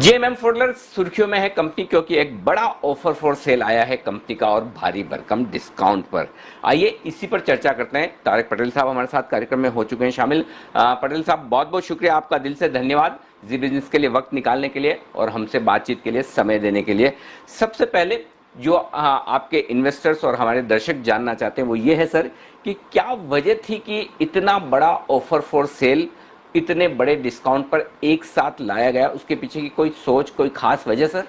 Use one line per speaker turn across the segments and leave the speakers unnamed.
JMM फॉडलर सुर्खियों में है कंपनी क्योंकि एक बड़ा ऑफर फॉर सेल आया है कंपनी का और भारी भरकम डिस्काउंट पर। आइए इसी पर चर्चा करते हैं। तारिक पटेल साहब हमारे साथ कार्यक्रम में हो चुके हैं शामिल। पटेल साहब, बहुत बहुत शुक्रिया आपका, दिल से धन्यवाद जी बिजनेस के लिए वक्त निकालने के लिए और हमसे बातचीत के लिए समय देने के लिए। सबसे पहले जो आपके इन्वेस्टर्स और हमारे दर्शक जानना चाहते हैं वो ये है सर कि क्या वजह थी कि इतना बड़ा ऑफर फॉर सेल इतने बड़े डिस्काउंट पर एक साथ लाया गया, उसके पीछे की कोई सोच, कोई खास वजह सर?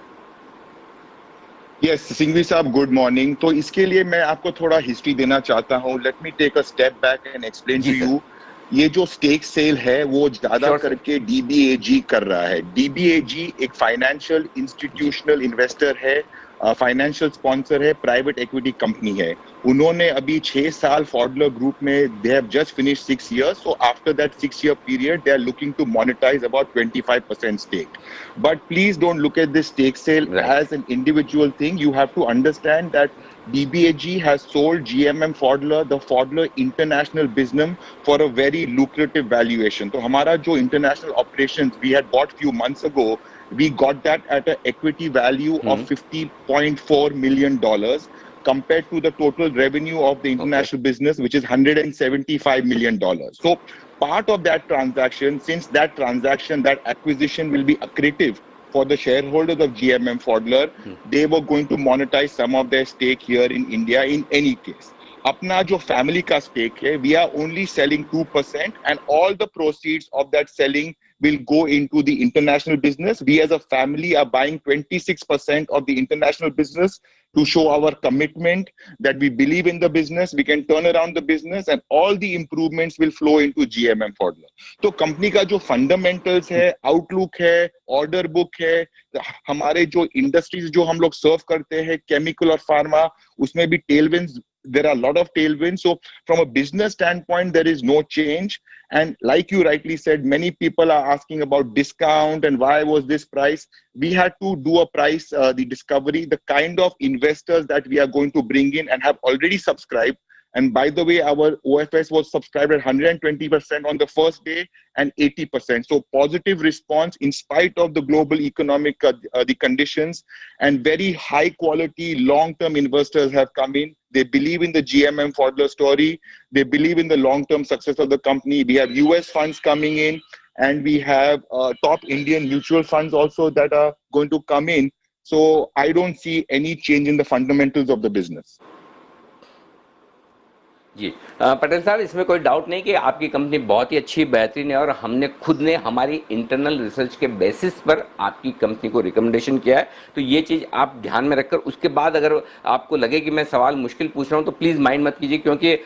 यस सिंघवी साहब, गुड मॉर्निंग। तो इसके लिए मैं आपको थोड़ा हिस्ट्री देना चाहता हूँ। Let me take a step back and explain
जी
टू
सर।
यू। ये जो स्टेक सेल है वो ज्यादा
श्योर सर।
करके डीबीएजी कर रहा है। डीबीएजी एक फाइनेंशियल
जी।
इंस्टीट्यूशनल इन्वेस्टर है, फाइनेंशियल स्पॉन्सर है, प्राइवेट इक्विटी कंपनी है। उन्होंने अभी 6 साल फॉडलर ग्रुप में, they have just finish 6 years, so after that 6 year period they are looking to monetize about 25% stake. But please don't look at this stake sale
right.
as an individual thing. You have to understand that DBAG has sold GMM Pfaudler, the Pfaudler international business, for a very lucrative valuation. तो हमारा जो international operations we had bought few months ago, we got that at an equity value of $50.4 million compared to the total revenue of the
okay.
international business, which is $175 million. So part of that transaction, since that transaction, that acquisition will be accretive for the shareholders of GMM Pfaudler, they were going to monetize some of their stake here in India in any case. अपना जो family का stake है, we are only selling 2% and all the proceeds of that selling will go into the international business. We as a family are buying 26% of the international business to show our commitment that we believe in the business, we can turn around the business, and all the improvements will flow into GMM Pfaudler. तो company का जो fundamentals है, outlook है, order book है, हमारे जो industries जो हम लोग सर्व करते हैं, केमिकल और फार्मा, उसमें भी tailwinds, there are a lot of tailwinds. So from a business standpoint, there is no change. And like you rightly said, many people are asking about discount and why was this price. We had to do a price, the discovery, the kind of investors that we are going to bring in and have already subscribed. And by the way, our OFS was subscribed at 120% on the first day and 80%. So positive response in spite of the global economic the conditions, and very high quality long-term investors have come in. They believe in the GMM Pfaudler story. They believe in the long-term success of the company. We have US funds coming in, and we have top Indian mutual funds also that are going to come in. So I don't see any change in the fundamentals of the business.
जी। पटेल साहब, इसमें कोई doubt नहीं कि आपकी company बहुत ही अच्छी, बेहतरीन है और हमने खुद ने हमारी इंटरनल रिसर्च के बेसिस पर आपकी कंपनी को रिकमेंडेशन किया है। तो ये चीज़ आप ध्यान में रखकर, उसके बाद अगर आपको लगे कि मैं सवाल मुश्किल पूछ रहा हूँ तो प्लीज़ माइंड मत कीजिए, क्योंकि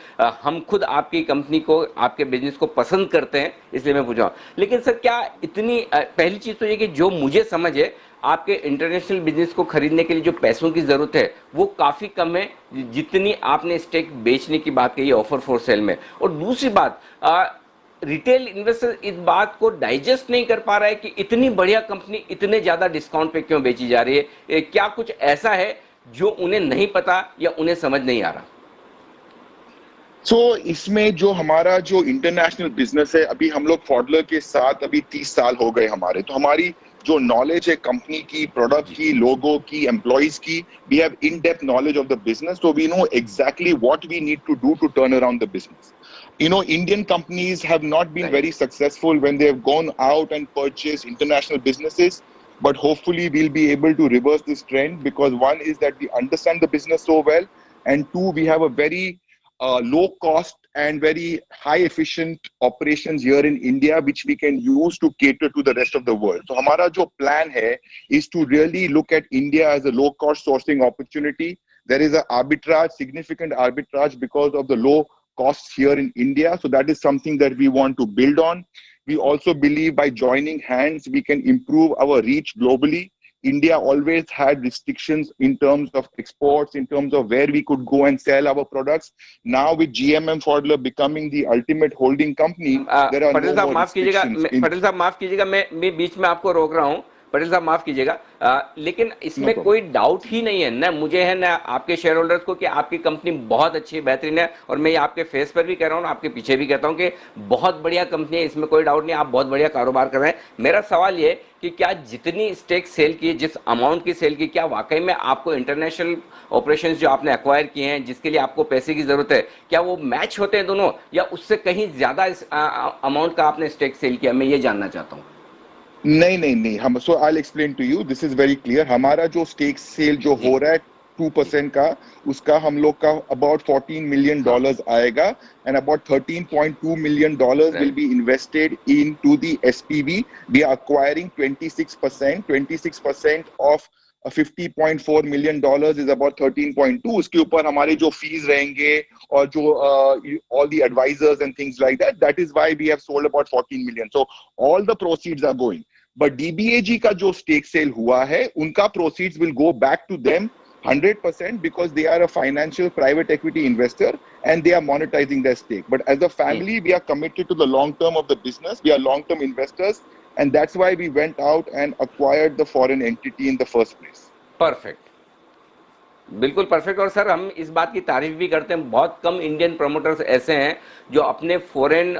हम खुद आपकी कंपनी को, आपके बिजनेस को पसंद करते हैं, इसलिए मैं पूछ रहा हूँ। लेकिन सर, क्या इतनी पहली चीज़ तो ये कि जो मुझे समझ है, आपके इंटरनेशनल बिजनेस को खरीदने के लिए जो पैसों की ज़रूरत है वो काफ़ी कम है, जितनी आपने स्टेक बेचने की बात कही है ऑफर फॉर सेल में। और दूसरी बात, रिटेल इन्वेस्टर इस बात को डाइजेस्ट नहीं कर पा रहा है कि इतनी बढ़िया कंपनी इतने ज़्यादा डिस्काउंट पे क्यों बेची जा रही है। क्या कुछ ऐसा है जो उन्हें नहीं पता या उन्हें समझ नहीं आ रहा?
इसमें जो हमारा जो इंटरनेशनल बिजनेस है, अभी हम लोग फॉडलर के साथ अभी 30 साल हो गए हमारे। तो हमारी जो नॉलेज है कंपनी की, प्रोडक्ट की, लोगो की, एम्प्लॉइज की, we have in depth knowledge of the business, so we know exactly what we need to do to turn around the business. Indian companies have not been very successful when they have gone out and purchased international businesses, but hopefully we'll be able to reverse this trend, because one is that we understand the business so well, and two, we have a very low cost and very high efficient operations here in India, which we can use to cater to the rest of the world. So हमारा जो plan है is to really look at India as a low cost sourcing opportunity. There is a arbitrage, significant arbitrage, because of the low costs here in India. So that is something that we want to build on. We also believe by joining hands, we can improve our reach globally. India always had restrictions in terms of exports, in terms of where we could go and sell our products. Now with GMM Pfaudler becoming the ultimate holding company, there are no more restrictions.
Patel साहब माफ कीजिएगा, मैं बीच में आपको रोक रहा हूँ। पटेल साहब माफ कीजिएगा, लेकिन इसमें
problem.
कोई डाउट ही नहीं है ना मुझे है ना आपके शेयर होल्डर्स को कि आपकी कंपनी बहुत अच्छी बेहतरीन है, और मैं ये आपके फेस पर भी कह रहा हूँ, आपके पीछे भी कहता हूँ कि बहुत बढ़िया कंपनी है, इसमें कोई डाउट नहीं, आप बहुत बढ़िया कारोबार कर रहे हैं। मेरा सवाल ये कि क्या जितनी स्टेक सेल की, जिस अमाउंट की सेल की, क्या वाकई में आपको इंटरनेशनल ऑपरेशंस जो आपने एक्वायर किए हैं, जिसके लिए आपको पैसे की जरूरत है, क्या वो मैच होते हैं दोनों, या उससे कहीं ज्यादा इस अमाउंट का आपने स्टेक सेल किया, मैं ये जानना चाहता हूँ।
नहीं नहीं नहीं, हम so I explain to you, this is very clear. हमारा जो स्टेक सेल जो
जी।
हो रहा है 2% का, उसका हम लोग का अबाउट $14 million
हाँ।
आएगा, and about $13.2 million will
right.
Be invested in to the SPV. We are acquiring 26% of $50.4 million is about 13.2। उसके ऊपर हमारे जो फीस रहेंगे और जो all the advisors and things like that, that is why we have sold about 14 million। So all the proceeds are going, but DBAG का जो stake sale हुआ है, उनका proceeds will go back to them 100% because they are a financial private equity investor and they are monetizing their stake. But as a family, we are committed to the long term of the business. We are long term investors, and that's why we went out and acquired the foreign entity in the first place.
Perfect, बिल्कुल perfect. और sir हम इस बात की तारीफ भी करते हैं, बहुत कम इंडियन प्रमोटर्स ऐसे हैं जो अपने फॉरेन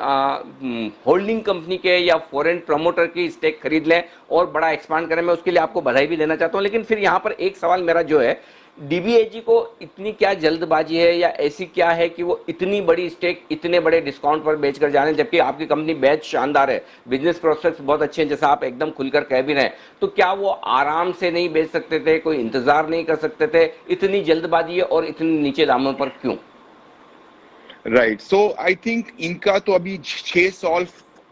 होल्डिंग कंपनी के या फॉरेन प्रमोटर की स्टेक खरीद लें और बड़ा एक्सपांड करें। मैं उसके लिए आपको बधाई भी देना चाहता हूं। लेकिन फिर यहाँ पर एक सवाल मेरा जो है, डीबीएजी को इतनी क्या जल्दबाजी है, या ऐसी क्या है कि वो इतनी बड़ी स्टेक इतने बड़े डिस्काउंट पर बेचकर जा रहे हैं, जबकि आपकी कंपनी बेहद शानदार है, बिजनेस प्रोस्पेक्ट्स बहुत अच्छे हैं, जैसा आप एकदम खुलकर कह भी रहे हैं। तो क्या वो आराम से नहीं बेच सकते थे, कोई इंतजार नहीं कर सकते थे? इतनी जल्दबाजी है और इतने नीचे दामों पर क्यों?
Right. So I think इनका तो अभी 6 साल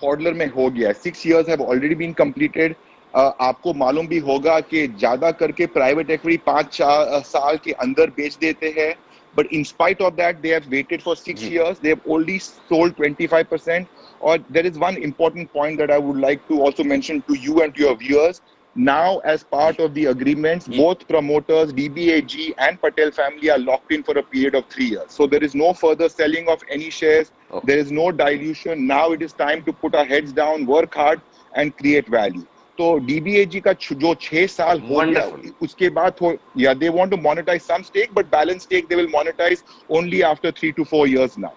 फॉडलर में हो गया, 6 years have already been completed. आपको मालूम भी होगा कि ज्यादा करके प्राइवेट इक्विटी 5 साल के अंदर बेच देते हैं, but in spite of that they have waited for 6
जी।
years, they have only sold 25%. और there is one important point that I would like to also mention to you and to your viewers. Now, as part of the agreements,
जी।
both promoters, DBAG and Patel family are locked in for a period of 3 years. So there is no further selling of any shares.
Okay.
There is no dilution. Now it is time to put our heads down, work hard, and create value. तो डीबीएजी का जो 6 साल हो गया,
wonderful.
उसके बाद या they want to monetise some stake, but balance stake they will monetise only after 3 to 4 years now.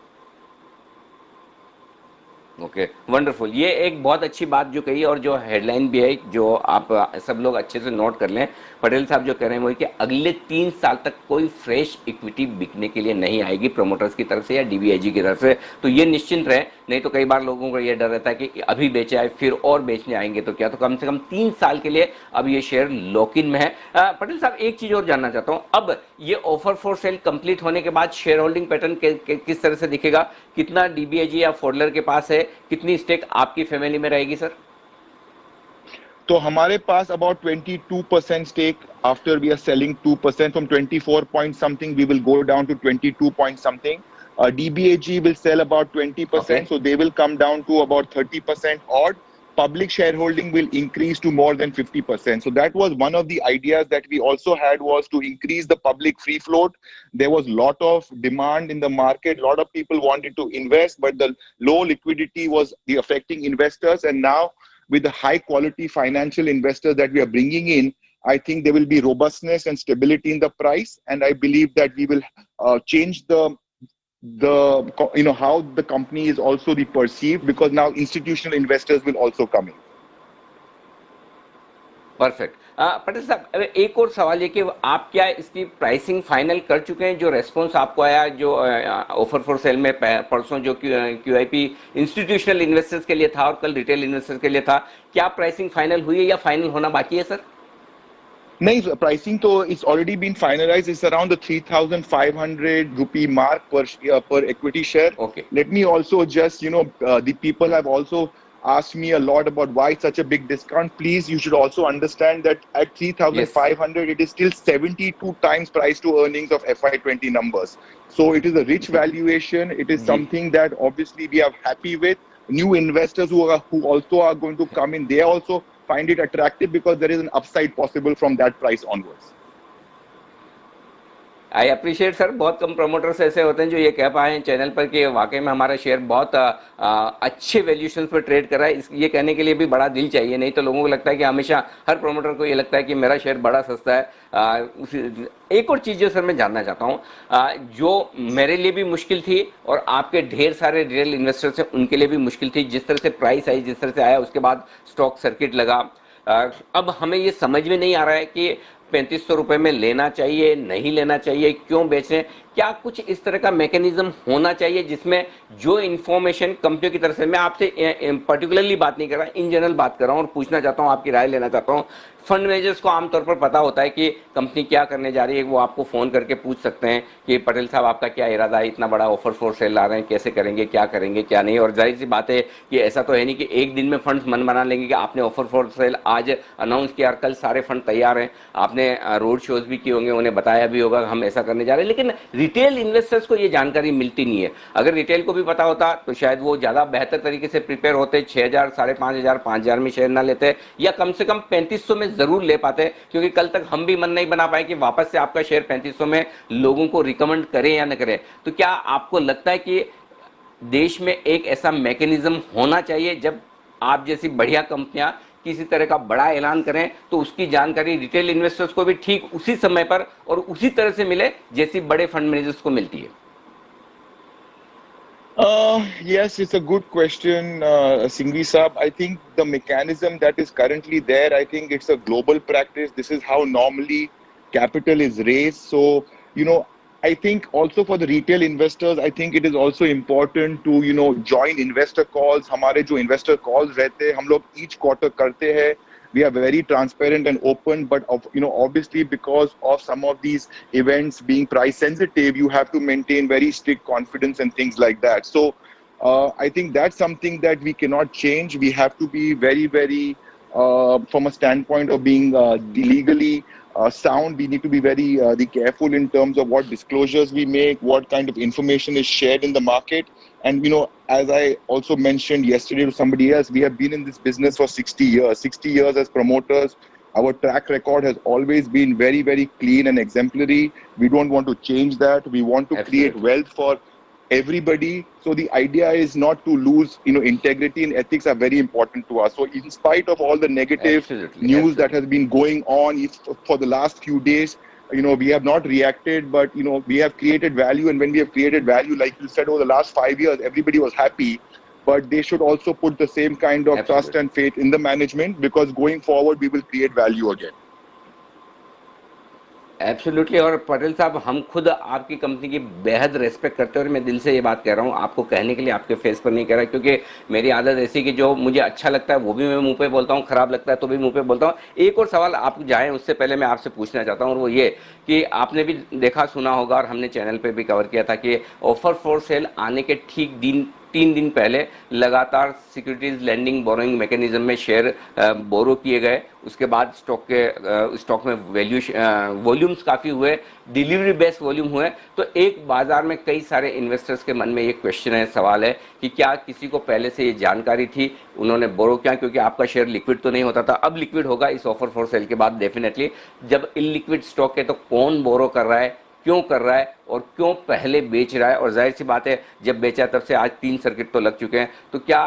Okay, wonderful. ये एक बहुत अच्छी बात जो कही, और जो हेडलाइन भी है जो आप सब लोग अच्छे से नोट कर लें, पटेल साहब जो कह रहे हैं वो कि अगले 3 साल तक कोई फ्रेश इक्विटी बिकने के लिए नहीं आएगी प्रमोटर्स की तरफ से या डीबीआईजी की तरफ से। तो ये निश्चिंत रहे, नहीं तो कई बार लोगों को ये डर रहता है कि अभी बेचे आए फिर और बेचने आएंगे तो क्या। तो कम से कम 3 साल के लिए अब ये शेयर लॉक इन में है। पटेल साहब एक चीज और जानना चाहता हूँ, अब ये ऑफर फॉर सेल कंप्लीट होने के बाद शेयर होल्डिंग पैटर्न किस तरह से दिखेगा? कितना डीबीएजी या फोडलर के पास है, कितनी स्टेक आपकी फैमिली में रहेगी सर?
तो हमारे पास about 22% stake after we are selling 2% from 24 point something, we will go down to 22 point something. DBAG will sell about 20%,
Okay.
so they will come down to about 30% odd. Public shareholding will increase to more than 50%. So that was one of the ideas that we also had, was to increase the public free float. There was a lot of demand in the market. A lot of people wanted to invest, but the low liquidity was affecting investors. And now with the high quality financial investors that we are bringing in, I think there will be robustness and stability in the price. And I believe that we will change the how the company is also the perceived, because now institutional investors will also come in.
Perfect. Patel साहब, अब एक और सवाल ये कि आप क्या इसकी प्राइसिंग फाइनल कर चुके हैं? जो रेस्पॉन्स आपको आया जो ऑफर फॉर सेल में परसों जो क्यूआईपी इंस्टीट्यूशनल इन्वेस्टर्स के लिए था और कल रिटेल इन्वेस्टर्स के लिए था, क्या प्राइसिंग फाइनल हुई है या फाइनल होना बाकी है sir?
No, pricing to it's already been finalized. It's around the 3,500 rupee mark per equity share.
Okay.
Let me also just, the people have also asked me a lot about why such a big discount. Please, you should also understand that at
Yes.
3,500, it is still 72 times price to earnings of FY20 numbers. So it is a rich valuation. It is
Ji.
something that obviously we are happy with. New investors who also are going to come in, they also find it attractive because there is an upside possible from that price onwards.
I appreciate sir, बहुत कम promoters ऐसे होते हैं जो ये कह पाए हैं channel पर कि वाकई में हमारा शेयर बहुत अच्छे वैल्यूएशन पर ट्रेड कर रहा है। ये कहने के लिए भी बड़ा दिल चाहिए, नहीं तो लोगों को लगता है कि हमेशा हर प्रमोटर को ये लगता है कि मेरा शेयर बड़ा सस्ता है। एक और चीज़ जो सर मैं जानना चाहता हूँ, जो मेरे लिए भी मुश्किल थी और आपके ढेर सारे रियल इन्वेस्टर्स हैं उनके लिए भी मुश्किल थी, जिस तरह से प्राइस आई, जिस तरह से आया, उसके बाद स्टॉक सर्किट लगा। अब हमें ये समझ में नहीं आ रहा है कि 3500 रुपये में लेना चाहिए, नहीं लेना चाहिए, क्यों बेचें। क्या कुछ इस तरह का मैकेनिज्म होना चाहिए जिसमें जो इन्फॉर्मेशन कंपनियों की तरफ से, मैं आपसे पर्टिकुलरली बात नहीं कर रहा, इन जनरल बात कर रहा हूँ और पूछना चाहता हूँ, आपकी राय लेना चाहता हूँ। फंड मैनेजर्स को आमतौर पर पता होता है कि कंपनी क्या करने जा रही है, वो आपको फ़ोन करके पूछ सकते हैं कि पटेल साहब आपका क्या इरादा है, इतना बड़ा ऑफर फॉर सेल ला रहे हैं, कैसे करेंगे, क्या करेंगे, क्या नहीं। और जाहिर सी बात है कि ऐसा तो है नहीं कि एक दिन में फंड्स मन बना लेंगे कि आपने ऑफर फॉर सेल आज अनाउंस किया और कल सारे फंड तैयार हैं। आपने रोड शोज भी किए होंगे, उन्हें बताया भी होगा हम ऐसा करने जा रहे हैं, लेकिन रिटेल इन्वेस्टर्स को ये जानकारी मिलती नहीं है। अगर रिटेल को भी पता होता तो शायद वो ज़्यादा बेहतर तरीके से प्रिपेयर होते, 6000, 5500, 5000 में शेयर ना लेते, या कम से कम 3500 में ज़रूर ले पाते, क्योंकि कल तक हम भी मन नहीं बना पाए कि वापस से आपका शेयर 3500 में लोगों को रिकमेंड करें या न करें। तो क्या आपको लगता है कि देश में एक ऐसा मैकेनिज्म होना चाहिए जब आप जैसी बढ़िया कंपनियां किसी तरह का बड़ा ऐलान करें तो उसकी जानकारी रिटेल इन्वेस्टर्स को भी ठीक उसी समय पर और उसी तरह से मिले जैसी बड़े फंड मैनेजर्स को मिलती है?
Yes, it's a good question, Singhvi Saab. I think the mechanism that is currently there, I think it's a global practice. This is how normally capital is raised. So, I think also for the retail investors, I think it is also important to, join investor calls. हमारे जो investor calls रहते हैं, हम लोग each quarter करते हैं. We are very transparent and open, but obviously because of some of these events being price sensitive, you have to maintain very strict confidence and things like that. So I think that's something that we cannot change. We have to be very, very, from a standpoint of being legally sound, we need to be very careful in terms of what disclosures we make, what kind of information is shared in the market. And, as I also mentioned yesterday to somebody else, we have been in this business for 60 years. 60 years as promoters. Our track record has always been very, very clean and exemplary. We don't want to change that. We want to create wealth for everybody. So the idea is not to lose, integrity and ethics are very important to us. So in spite of all the negative news that has been going on for the last few days, we have not reacted, but, we have created value. And when we have created value, like you said, over the last 5 years, everybody was happy. But they should also put the same kind of trust and faith in the management, because going forward, we will create value again.
Absolutely. और पटेल साहब, हम खुद आपकी company की बेहद respect करते हैं और मैं दिल से ये बात कह रहा हूँ, आपको कहने के लिए आपके फेस पर नहीं कह रहा, क्योंकि मेरी आदत ऐसी कि जो मुझे अच्छा लगता है वो भी मैं मुंह पे बोलता हूँ, खराब लगता है तो भी मुंह पे बोलता हूँ। एक और सवाल आप जाएं उससे पहले मैं आपसे पूछना चाहता हूँ, और वो ये कि आपने भी देखा सुना होगा और हमने चैनल पे भी कवर किया था कि ऑफर फॉर सेल आने के ठीक 3 दिन पहले लगातार सिक्योरिटीज लैंडिंग बोरोइंग मैकेनिज्म में शेयर बोरो किए गए। उसके बाद स्टॉक में वॉल्यूम्स काफ़ी हुए, डिलीवरी बेस्ड वॉल्यूम हुए। तो एक बाजार में कई सारे इन्वेस्टर्स के मन में ये क्वेश्चन है, सवाल है कि क्या किसी को पहले से ये जानकारी थी, उन्होंने बोरो किया, क्योंकि आपका शेयर लिक्विड तो नहीं होता था, अब लिक्विड होगा इस ऑफर फॉर सेल के बाद डेफिनेटली। जब इलिक्विड स्टॉक है तो कौन बोरो कर रहा है, क्यों कर रहा है और क्यों पहले बेच रहा है? और जाहिर सी बात है जब बेचा तब से आज 3 सर्किट तो लग चुके हैं। तो क्या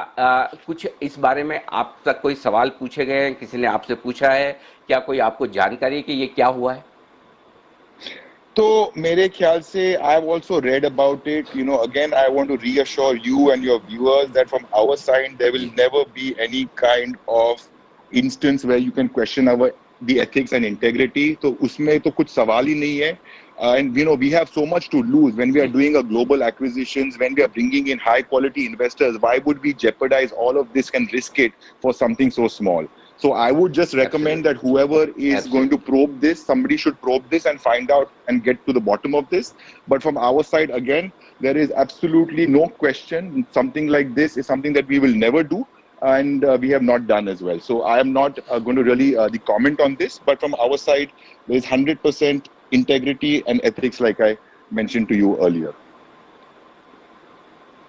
कुछ इस बारे में आप तक कोई सवाल पूछे गए हैं, किसी ने आपसे पूछा है, क्या कोई आपको जानकारी है कि ये क्या हुआ है?
तो मेरे ख्याल से I have also read about it. Again, I want to reassure you and your viewers that from our side, there will never be any kind of instance where you can question the ethics and integrity. तो उसमें तो कुछ सवाल ही नहीं है. And we have so much to lose when we are doing a global acquisitions, when we are bringing in high quality investors. Why would we jeopardize all of this and risk it for something so small? So I would just recommend that whoever is going to probe this, somebody should probe this and find out and get to the bottom of this. But from our side, again, there is absolutely no question. Something like this is something that we will never do. And we have not done as well. So I am not going to really comment on this. But from our side, there is 100% integrity and ethics, like I mentioned to you earlier.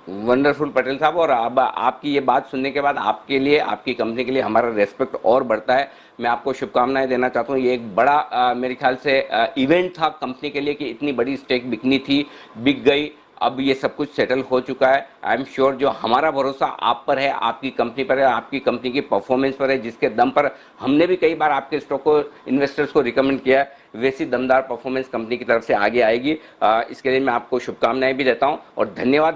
Wonderful Patel साहब, और अब आपकी ये बात सुनने के बाद आपके लिए, आपकी कंपनी के लिए हमारा रेस्पेक्ट और बढ़ता है। मैं आपको शुभकामनाएं देना चाहता हूँ। ये एक बड़ा मेरे ख्याल से इवेंट था कंपनी के लिए कि इतनी बड़ी स्टेक बिकनी थी, बिक गई, अब ये सब कुछ सेटल हो चुका है। आई एम श्योर जो हमारा भरोसा आप पर है, आपकी कंपनी पर है, आपकी कंपनी की परफॉर्मेंस पर है, जिसके दम पर हमने भी कई बार आपके स्टॉक को इन्वेस्टर्स को रिकमेंड किया है, वैसी दमदार परफॉर्मेंस कंपनी की तरफ से आगे आएगी। इसके लिए मैं आपको शुभकामनाएं भी देता हूं और धन्यवाद